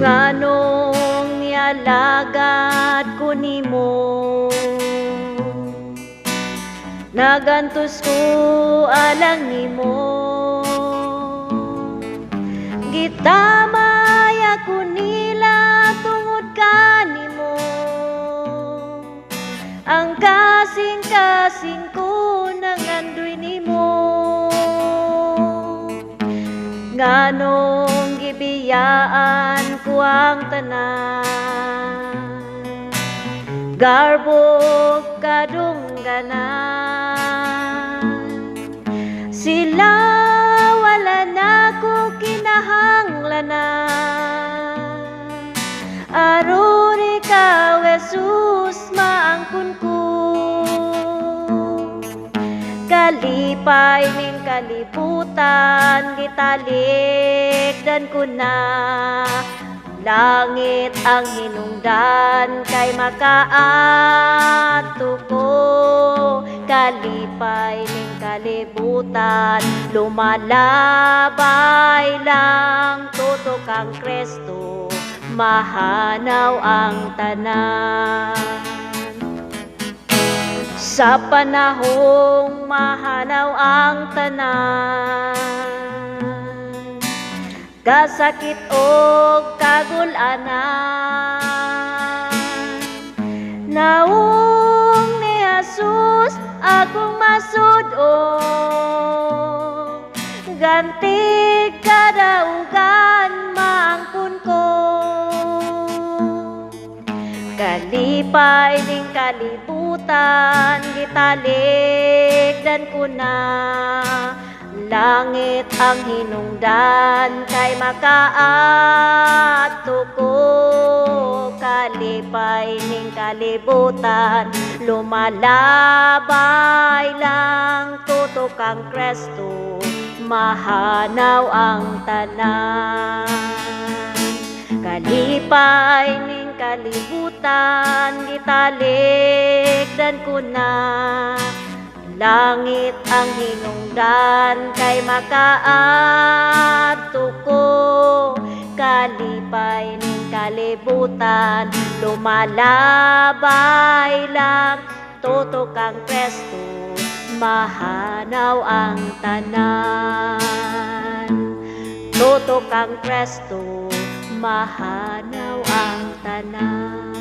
Nganong nialagad ko nimo, nagantos ko alang nimo. Gitamay ako nila tungod kanimo, ang kasing-kasing ko nangandoy nimo. Nganong gibiyaan ko ang tanan, garbog kadungganan. Sila wala na ko kinahanglanan, aron ikaw Jesus maangkon ko. Kalipay ning kalibutan, gitalikdan ko na. Langit ang hinungdan, kay makaadto ko. Kalipay ning kalibutan, lumalabay lang. Tutok ang Kristo, mahanaw ang tanan. Sa panahong mahanaw ang tanan, kasakit o kagulanan, naong ni Jesus akong masud-o, ganti kadaugan maangkon ko. Kalipay ning kalibutan, gitalikdan ko na. Langit ang hinungdan, kay makaadto ko. Kalipay ning kalibutan, lumalabay lang. Tutok ang Kristo, mahanaw ang tanan. Kalipay ning kalibutan, gitalikdan ko na. Langit ang hinungdan, kay makaadto ko. Kalipay ning kalibutan, lumalabay lang. Tutok ang Kristo, mahanaw ang tanan. Tutok ang Kristo, mahanaw ang tanan.